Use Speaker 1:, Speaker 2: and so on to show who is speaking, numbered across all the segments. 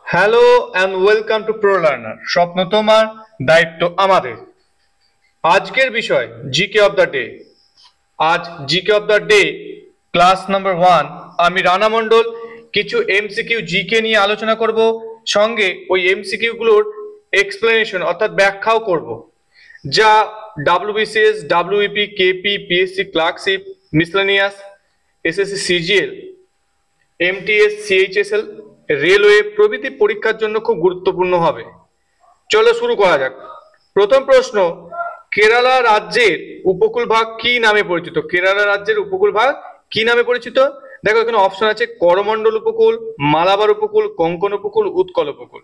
Speaker 1: Hello and welcome to pro learner. স্বপ্ন তোমার, দায়িত্ব আমাদের। আজকের বিষয় জিকে অফ দ্য ডে। আজ GK of the day class number 1 আমি রানা মণ্ডল কিছু এমসিকিউ জিকে নিয়ে আলোচনা করব, সঙ্গে ওই এমসিকিউ গুলোর এক্সপ্লেনেশন অর্থাৎ ব্যাখ্যাও করব, যা WBCS, ডাব্লিউইপি, KP, PSC clerkship, miscellaneous, SSC CGL, MTS, CHSL, railway প্রভৃতি পরীক্ষার জন্য খুব গুরুত্বপূর্ণ হবে। চলো শুরু করা যাক। প্রথম প্রশ্ন, কেরালা রাজ্যের উপকূল ভাগ কি নামে পরিচিত? কেরালা রাজ্যের উপকূল ভাগ কি নামে পরিচিত? দেখো এখানে অপশন আছে করমণ্ডল উপকূল, মালাবার উপকূল, কোঙ্কণ উপকূল, উৎকল উপকূল।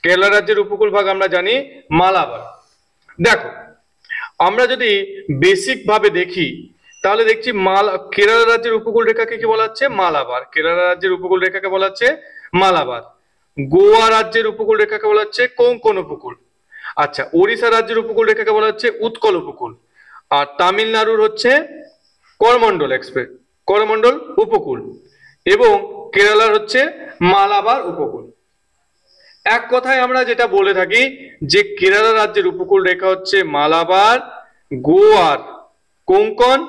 Speaker 1: কেরালা রাজ্যের উপকূল ভাগ আমরা জানি মালাবার। দেখো আমরা যদি বেসিক ভাবে দেখি তাহলে দেখছি কেরালা রাজ্যের উপকূল রেখাকে কি বলা হচ্ছে? মালাবার। কেরালা রাজ্যের উপকূল রেখাকে বলা হচ্ছে মালাবার। গোয়া রাজ্যের উপকূল রেখাকে বলা হচ্ছে কোঙ্কণ উপকূল। আচ্ছা, ওড়িশা রাজ্যের উপকূল রেখাকে বলা হচ্ছে উৎকল উপকূল। আর তামিলনাড়ুর হচ্ছে করমণ্ডল উপকূল। এবং কেরালার হচ্ছে মালাবার উপকূল। এক কথায় আমরা যেটা বলে থাকি যে কেরালা রাজ্যের উপকূল রেখা হচ্ছে মালাবার, গোয়ার কোঙ্কণ,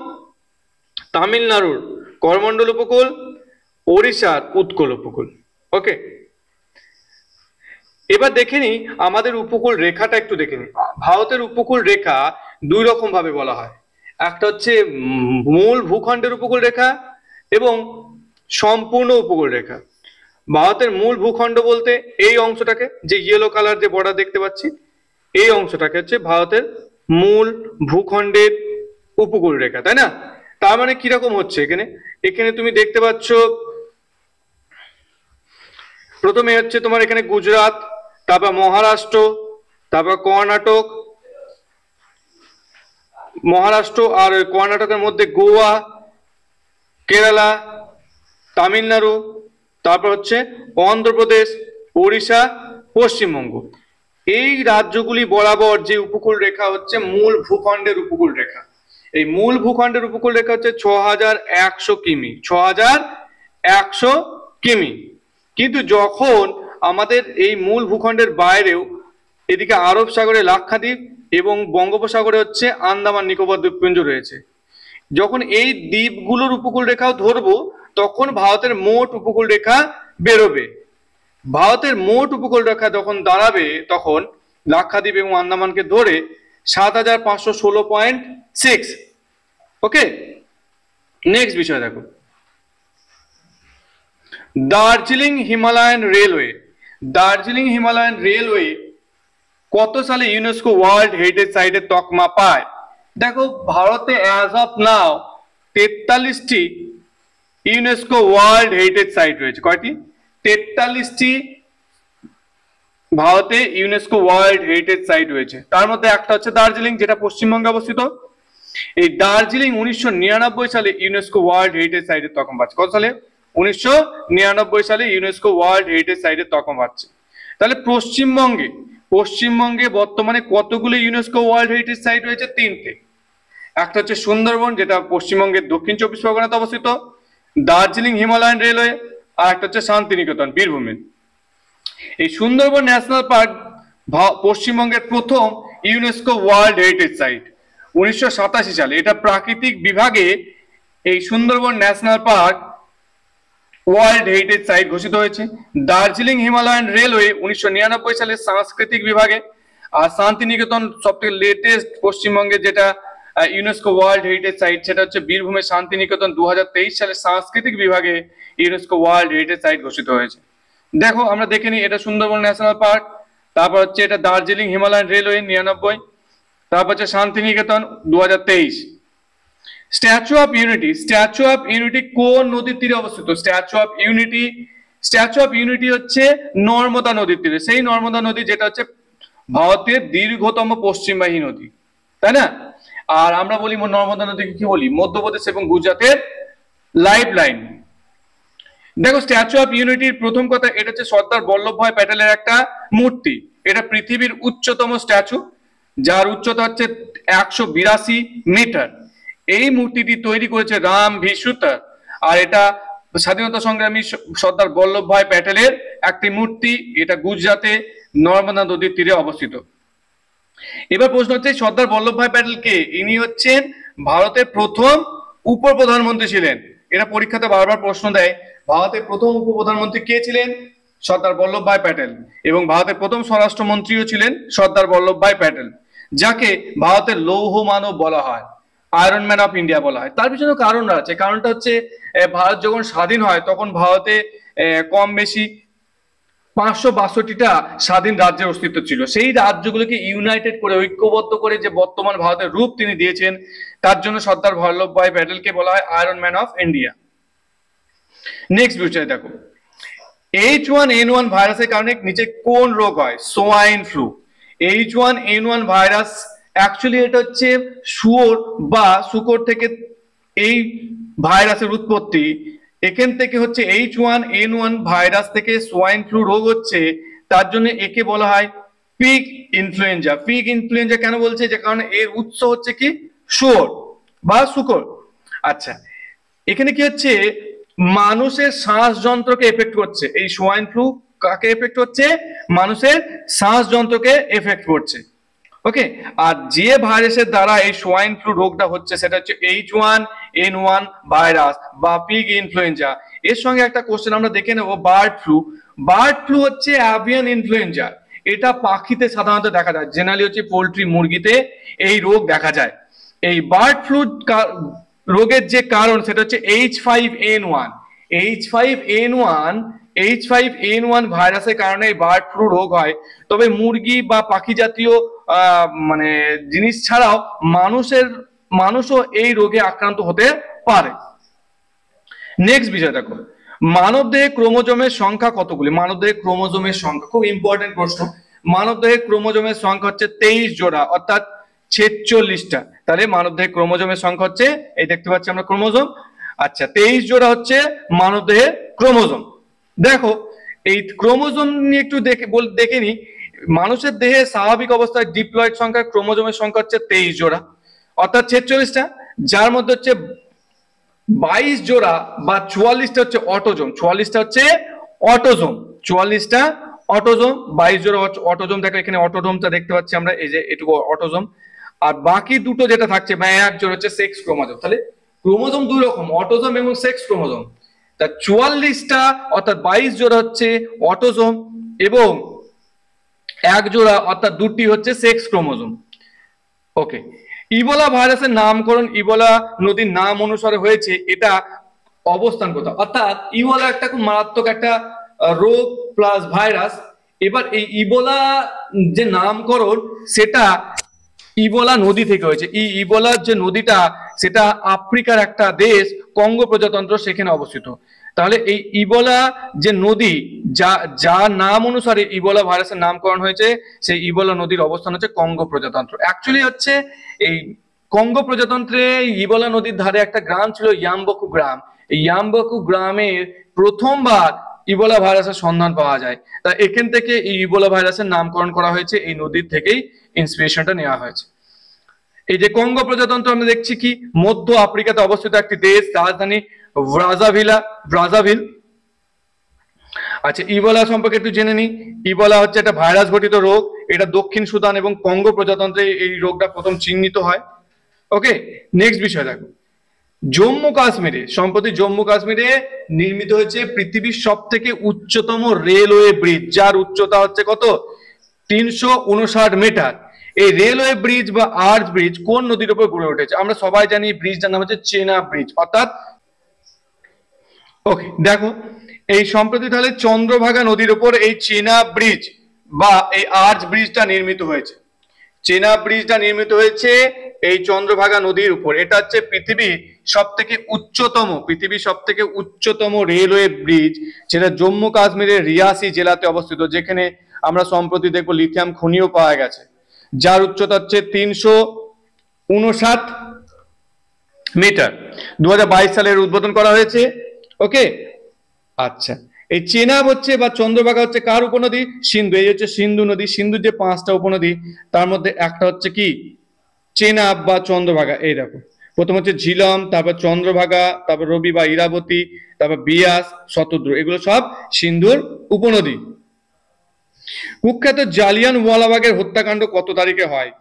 Speaker 1: তামিলনাড়ুর করমণ্ডল উপকূল, ওড়িশার উৎকল উপকূল। ওকে, এবার দেখে নি আমাদের উপকূল রেখাটা একটু দেখে নি। ভারতের উপকূল রেখা দুই রকম ভাবে বলা হয়। একটা হচ্ছে মূল ভূখণ্ডের উপকূল রেখা এবং সম্পূর্ণ উপকূল রেখা। ভারতের মূল ভূখণ্ড বলতে এই অংশটাকে, যে ইয়েলো কালার যে বর্ডার দেখতে পাচ্ছি, এই অংশটাকে হচ্ছে ভারতের মূল ভূখণ্ডের উপকূল রেখা, তাই না? তার মানে কিরকম হচ্ছে এখানে? এখানে তুমি দেখতে পাচ্ছ প্রথমে হচ্ছে তোমার এখানে গুজরাট, তারপর মহারাষ্ট্র, তারপর মহারাষ্ট্র আর কর্ণাটকের মধ্যে গোয়া, কেরালা, তামিলনাড়ু, তারপর হচ্ছে অন্ধ্রপ্রদেশ, ওড়িশা, পশ্চিমবঙ্গ। এই রাজ্যগুলি বরাবর যে উপকূল রেখা হচ্ছে মূল ভূখণ্ডের উপকূল রেখা। এই মূল ভূখণ্ডের উপকূল রেখা হচ্ছে 6100 কিমি। 6100 কিমি। কিন্তু যখন আমাদের এই মূল ভূখণ্ডের বাইরেও এদিকে আরব সাগরে লাক্ষাদ্বীপ এবং বঙ্গোপসাগরে হচ্ছে আন্দামান নিকোবর দ্বীপপুঞ্জ রয়েছে, যখন এই দ্বীপগুলোর উপকূল রেখাও ধরবো তখন ভারতের মোট উপকূল রেখা বেরোবে। ভারতের মোট উপকূল রেখা যখন দাঁড়াবে তখন লাক্ষাদ্বীপ এবং আন্দামানকে ধরে 7516.6। ওকে, নেক্সট বিষয় দেখো, Darjeeling Himalayan railway. Darjeeling Himalayan railway কত সালে ইউনেস্কো ওয়ার্ল্ড হেরিটেজ সাইটের তকমা পায়? দেখো ভারতে অ্যাজ অফ নাও 43টি ইউনেস্কো ওয়ার্ল্ড হেরিটেজ সাইট রয়েছে। কয়টি? 43টি ভারতে ইউনেস্কো ওয়ার্ল্ড হেরিটেজ সাইট রয়েছে। তার মধ্যে একটা হচ্ছে দার্জিলিং, যেটা পশ্চিমবঙ্গে অবস্থিত। এই দার্জিলিং 1999 সালে ইউনেস্কো ওয়ার্ল্ড হেরিটেজ সাইটের তকমা পাচ্ছে। কত সালে? 1999 সালে ইউনেস্কো ওয়ার্ল্ড হেরিটেজ সাইটের তকমা পাচ্ছে। তাহলে পশ্চিমবঙ্গে বর্তমানে কতগুলো ইউনেস্কো ওয়ার্ল্ড হেরিটেজ সাইট রয়েছে? 3টে। একটা হচ্ছে সুন্দরবন, যেটা পশ্চিমবঙ্গের দক্ষিণ 24 পরগনাতে অবস্থিত, দার্জিলিং হিমালয়ান রেলওয়ে, আর একটা হচ্ছে শান্তিনিকেতন, বীরভূমে। এই সুন্দরবন ন্যাশনাল পার্ক পশ্চিমবঙ্গের প্রথম ইউনেস্কো ওয়ার্ল্ড হেরিটেজ সাইট 1987 সালে। এটা প্রাকৃতিক বিভাগে এই Sundarban national park world heritage site ঘোষিত হয়েছে। দার্জিলিং হিমালয়ান রেলওয়ে 1999 সালে সাংস্কৃতিক বিভাগে। আর শান্তিনিকেতন সবথেকে লেটেস্ট পশ্চিমবঙ্গে যেটা ইউনেস্কো ওয়ার্ল্ড হেরিটেজ সাইট, সেটা হচ্ছে বীরভূমের শান্তিনিকেতন 2023 সালে সাংস্কৃতিক বিভাগে ইউনেস্কো ওয়ার্ল্ড হেরিটেজ সাইট ঘোষিত হয়েছে। দেখো আমরা দেখে নিই, এটা সুন্দরবন ন্যাশনাল পার্ক, তারপর হচ্ছে এটা দার্জিলিং হিমালয়ান রেলওয়ে 99, তারপর হচ্ছে শান্তিনিকেতন 2023। স্ট্যাচু অফ ইউনিটি কোন নদীর তীরে অবস্থিত? স্ট্যাচু অফ ইউনিটি হচ্ছে নর্মদা নদীর তীরে। সেই নর্মদা নদী যেটা হচ্ছে ভারতের দীর্ঘতম পশ্চিমবাহী নদী, তাই না? আর আমরা বলি নর্মদা নদীকে কি বলি? মধ্যপ্রদেশ এবং গুজরাটের লাইফ লাইন। দেখো স্ট্যাচু অফ ইউনিটির প্রথম কথা, এটা হচ্ছে সর্দার বল্লভভাই প্যাটেলের একটা মূর্তি। এটা পৃথিবীর উচ্চতম স্ট্যাচু, যার উচ্চতা হচ্ছে 182 মিটার। এই মূর্তিটি তৈরি করেছে রাম ভি সুতার, আর এটা স্বাধীনতা সংগ্রামী সর্দার বল্লভভাই প্যাটেলের একটি মূর্তি, এটা গুজরাটে নর্মদা নদীর তীরে অবস্থিত। এবার প্রশ্ন হচ্ছে সর্দার বল্লভভাই প্যাটেল কে? ইনি হচ্ছেন ভারতের প্রথম উপপ্রধানমন্ত্রী ছিলেন। এরা পরীক্ষাতে বারবার প্রশ্ন দেয়, ভারতের প্রথম উপপ্রধানমন্ত্রী কে ছিলেন? সর্দার বল্লভভাই প্যাটেল। এবং ভারতের প্রথম স্বরাষ্ট্রমন্ত্রীও ছিলেন সর্দার বল্লভভাই প্যাটেল, যাকে ভারতের লৌহ মানব বলা হয়, আয়রন ম্যান অফ ইন্ডিয়া বলা হয়। তার পিছনে কারণ আছে। কারণটা হচ্ছে ভারত যখন স্বাধীন হয় তখন ভারতে কম বেশি 562টা স্বাধীন রাজ্যের অস্তিত্ব ছিল। সেই রাজ্যগুলোকে ইউনাইটেড করে, ঐক্যবদ্ধ করে যে বর্তমান ভারতের রূপ তিনি দিয়েছেন, তার জন্য সর্দার বল্লভভাই প্যাটেলকে বলা হয় iron man of India. Next বিষয় দেখো, H1N1 ভাইরাসের কারণে নিচে কোন রোগ হয়? Swine flu. H1N1 virus actually এটা হচ্ছে শুয়োর বা শূকর থেকে এই ভাইরাসের উৎপত্তি। এখান থেকে হচ্ছে H1N1 ভাইরাস থেকে সোয়াইন ফ্লু রোগ হচ্ছে, তার জন্য একে বলা হয় পিগ ইনফ্লুয়েঞ্জা। পিগ ইনফ্লুয়েঞ্জা কেন বলছে? যে কারণে এর উৎস হচ্ছে কি শুয়োর বা শূকর। আচ্ছা, এখানে কি হচ্ছে, মানুষের শ্বাসযন্ত্রকে এফেক্ট করছে। এই সোয়াইন ফ্লু কাকে এফেক্ট করছে? মানুষের শ্বাসযন্ত্রকে এফেক্ট করছে। ওকে, আর যে ভাইরাসের দ্বারা এই সোয়াইন ফ্লু রোগটা হচ্ছে সেটা হচ্ছে H1N1 ভাইরাস বা পিগ ইনফ্লুয়েঞ্জা। এর সঙ্গে একটা কোশ্চেন আমরা দেখে নেব, বার্ড ফ্লু। বার্ড ফ্লু হচ্ছে অ্যাভিয়ান ইনফ্লুয়েঞ্জা। এটা পাখিতে সাধারণত দেখা যায়, জেনারেলি হচ্ছে পোল্ট্রি, মুরগিতে এই রোগ দেখা যায়। এই বার্ড ফ্লু রোগের যে কারণ সেটা হচ্ছে H5N1। H5N1 ভাইরাসের কারণে বার্ড ফ্লু রোগ হয়। তবে মুরগি বা পাখি জাতীয় মানে জিনিস ছাড়াও মানুষও এই রোগে আক্রান্ত হতে পারে। নেক্সট বিষয় দেখো, মানবদেহে ক্রোমোজোমের সংখ্যা কতগুলি? মানবদেহে ক্রোমোজোমের সংখ্যা খুব ইম্পর্টেন্ট প্রশ্ন। মানবদেহে ক্রোমোজোমের সংখ্যা হচ্ছে 23 জোড়া, অর্থাৎ 46টা। তাহলে মানবদেহে ক্রোমোজোমের সংখ্যা হচ্ছে, এই দেখতে পাচ্ছি আমরা ক্রোমোজোম। আচ্ছা, 23 জোড়া হচ্ছে মানবদেহে ক্রোমোজোম। দেখো, এই ক্রোমোজোম নিয়ে একটু দেখে নি। মানুষের দেহে স্বাভাবিক অবস্থায় ডিপ্লয়েড সংখ্যা ক্রোমোজোমের সংখ্যা হচ্ছে 23 জোড়া, অর্থাৎ 46টা, যার মধ্যে হচ্ছে 22 জোড়া বা 44টা হচ্ছে অটোজোম। 44টা হচ্ছে অটোজোম, 44টা অটোজোম, 22 জোড়া অটোজোম। দেখো এখানে অটোজোমটা দেখতে পাচ্ছি আমরা, এই যে এটুকু অটোজোম। আর বাকি দুটো যেটা থাকছে, এক জোড়া হচ্ছে সেক্স ক্রোমোজোম। তাহলে ক্রোমোজোম দুই রকম, অটোজোম এবং সেক্স ক্রোমোজোম। তা 44টা অর্থাৎ 22 জোড়া হচ্ছে অটোজোম এবং এক জোড়া অর্থাৎ দুটি হচ্ছে সেক্স ক্রোমোজোম। ওকে, ইবোলা ভাইরাসের নামকরণ ইবোলা নদীর নাম অনুসারে হয়েছে। এটা অবস্থান কোথাও? অর্থাৎ ইবোলা একটা খুব মারাত্মক একটা রোগ প্লাস ভাইরাস। এবার এই ইবোলা যে নামকরণ সেটা ইবোলা নদী থেকে হয়েছে। ইবোলার যে নদীটা সেটা আফ্রিকার একটা দেশ কঙ্গো প্রজাতন্ত্র, সেখানে অবস্থিত। তাহলে এই ইবোলা যে নদী, যার নাম অনুসারে ইবোলা ভাইরাসের নামকরণ হয়েছে, সেই ইবোলা নদীর অবস্থান হচ্ছে কঙ্গো প্রজাতন্ত্র। অ্যাকচুয়ালি হচ্ছে এই কঙ্গো প্রজাতন্ত্রে ইবোলা নদীর ধারে একটা গ্রাম ছিল, ইয়াম্বকু গ্রাম। এই ইয়াম্বকু গ্রামের প্রথমবার ইবোলা ভাইরাসের সন্ধান পাওয়া যায়। তা এখান থেকে এই ইবোলা ভাইরাসের নামকরণ করা হয়েছে, এই নদীর থেকেই ইন্সপিরেশনটা নেওয়া হয়েছে। এই যে কঙ্গো প্রজাতন্ত্র আমরা দেখছি কি মধ্য আফ্রিকাতে অবস্থিত একটি দেশ, রাজধানী ব্রাজাভিল। আচ্ছা, ইবোলা সম্পর্কে একটু জেনে নি। ইবোলা হচ্ছে একটা ভাইরাস ঘটিত রোগ। এটা দক্ষিণ সুদান এবং কঙ্গো প্রজাতন্ত্রে এই রোগটা প্রথম চিহ্নিত হয়। ওকে, নেক্সট বিষয় দেখো, জম্মু কাশ্মীরে সম্প্রতি নির্মিত হয়েছে পৃথিবীর সব থেকে উচ্চতম রেলওয়ে ব্রিজ, যার উচ্চতা হচ্ছে কত? 359 মিটার। এই রেলওয়ে ব্রিজ বা আর্চ ব্রিজ কোন নদীর উপর গড়ে উঠেছে? আমরা সবাই জানি ব্রিজটার নাম হচ্ছে চেনাব ব্রিজ, অর্থাৎ ওকে দেখো, এই সম্প্রতি তাহলে চন্দ্রভাগা নদীর উপর এই চেনাব ব্রিজ বা এই আর্চ ব্রিজটা নির্মিত হয়েছে। চেনাব ব্রিজটা নির্মিত হয়েছে এই চন্দ্রভাগা নদীর উপর। এটা হচ্ছে পৃথিবীর সব থেকে উচ্চতম রেলওয়ে ব্রিজ, যেটা জম্মু কাশ্মীরের রিয়াসি জেলাতে অবস্থিত, যেখানে আমরা সম্প্রতি দেখবো লিথিয়াম খনিও পাওয়া গেছে, যার উচ্চতা হচ্ছে 359 মিটার। 2022 সালে উদ্বোধন করা হয়েছে। ওকে, আচ্ছা, এই চেনাব হচ্ছে বা চন্দ্রভাগা হচ্ছে কার উপনদী? সিন্ধু। এই হচ্ছে সিন্ধু নদী। সিন্ধুর যে 5টা উপনদী তার মধ্যে একটা হচ্ছে কি চেনাব বা চন্দ্রভাগা। এই দেখো প্রথম হচ্ছে ঝিলম, তারপর চন্দ্রভাগা, তারপর রবি বা ইরাবতী, তারপর বিয়াস, শতদ্রু, এগুলো সব সিন্ধুর উপনদী। কুখ্যাত জালিয়ানওয়ালাবাগের হত্যাকাণ্ড কত তারিখে হয়?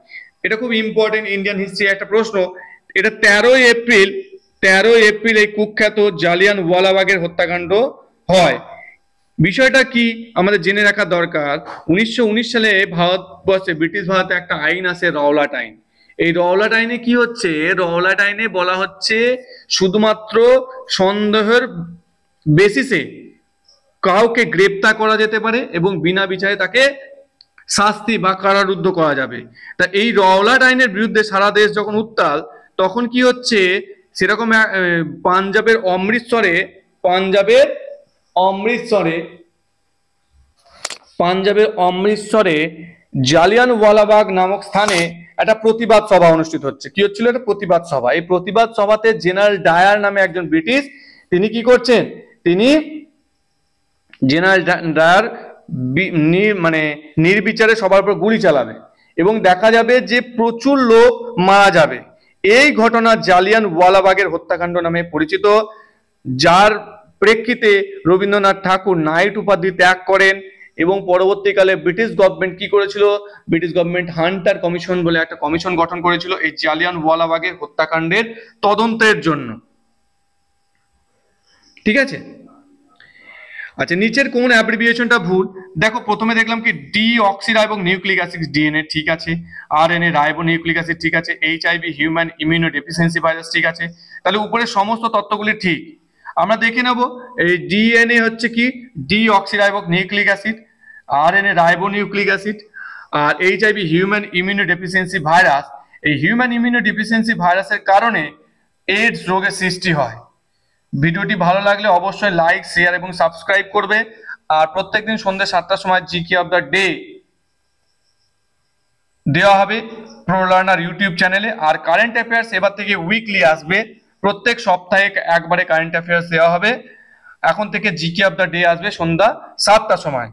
Speaker 1: এটা খুব ইম্পর্টেন্ট ইন্ডিয়ান হিস্ট্রি একটা প্রশ্ন। এটা 13 এপ্রিল এই কুখ্যাত জালিয়ানওয়ালাবাগের হত্যাকাণ্ড হয়। বিষয়টা কি আমাদের জেনে রাখা দরকার। 1919 সালে ভারতবর্ষে, ব্রিটিশ ভারতে একটা আইন আসে, রওলাট আইন। এই রওলাট আইনে কি হচ্ছে, রওলাট আইনে বলা হচ্ছে শুধুমাত্র সন্দেহের বেসিসে কাউকে গ্রেপ্তার করা যেতে পারে এবং বিনা বিচারে তাকে শাস্তি বা কারারুদ্ধ করা যাবে। তা এই রওলাট আইনের বিরুদ্ধে সারা দেশ যখন উত্তাল, তখন কি হচ্ছে, সেরকম পাঞ্জাবের অমৃতসরে জালিয়ানওয়ালাবাগ নামক স্থানে একটা প্রতিবাদ সভা অনুষ্ঠিত হচ্ছে। কি হচ্ছিল? একটা প্রতিবাদ সভা। এই প্রতিবাদ সভাতে জেনারেল ডায়ার নামে একজন ব্রিটিশ, তিনি কি করছেন, তিনি জেনারেল ডায়ার মানে নির্বিচারে সবার উপর গুলি চালাবে এবং দেখা যাবে যে প্রচুর লোক মারা যাবে। এই ঘটনা জালিয়ানওয়ালাবাগের হত্যাকাণ্ড নামে পরিচিত, যার প্রেক্ষিতে রবীন্দ্রনাথ ঠাকুর নাইট উপাধি ত্যাগ করেন এবং পরবর্তীকালে ব্রিটিশ গভর্নমেন্ট কি করেছিল, ব্রিটিশ গভর্নমেন্ট হান্টার কমিশন বলে একটা কমিশন গঠন করেছিল এই জালিয়ানওয়ালাবাগের হত্যাকাণ্ডের তদন্তের জন্য। ঠিক আছে? আচ্ছা, নিচের কোন অ্যাব্রিভিয়েশনটা ভুল? দেখো, প্রথমে দেখলাম কি ডিঅক্সিরাইবো নিউক্লিক অ্যাসিড ডিএনএ, ঠিক আছে। আরএনএ রাইবো নিউক্লিক অ্যাসিড, ঠিক আছে। এইচআইভি হিউম্যান ইমিউনোডেফিসিয়েন্সি ভাইরাস, ঠিক আছে। তাহলে উপরে সমস্ত তথ্যগুলি ঠিক। আমরা দেখে নেব, এই ডিএনএ হচ্ছে কি deoxyribo nucleic acid, RNA ribo nucleic acid, আর এইচআইভি হিউম্যান ইমিউনোডেফিসিয়েন্সি ভাইরাস। এই হিউম্যান ইমিউনোডেফিসিয়েন্সি ভাইরাসের কারণে এইডস রোগের সৃষ্টি হয়। ভিডিওটি ভালো লাগলে অবশ্যই লাইক, শেয়ার এবং সাবস্ক্রাইব করবে। আর প্রত্যেকদিন সন্ধ্যে 7টার সময় জিকে অফ দ্য ডে দেওয়া হবে প্রো লার্নার ইউটিউব চ্যানেলে। আর কারেন্ট অ্যাফেয়ার্স এবার থেকে উইকলি আসবে, প্রত্যেক সপ্তাহে একবারে কারেন্ট অ্যাফেয়ার্স দেওয়া হবে। এখন থেকে জিকে অফ দ্য ডে আসবে সন্ধ্যা 7টার সময়।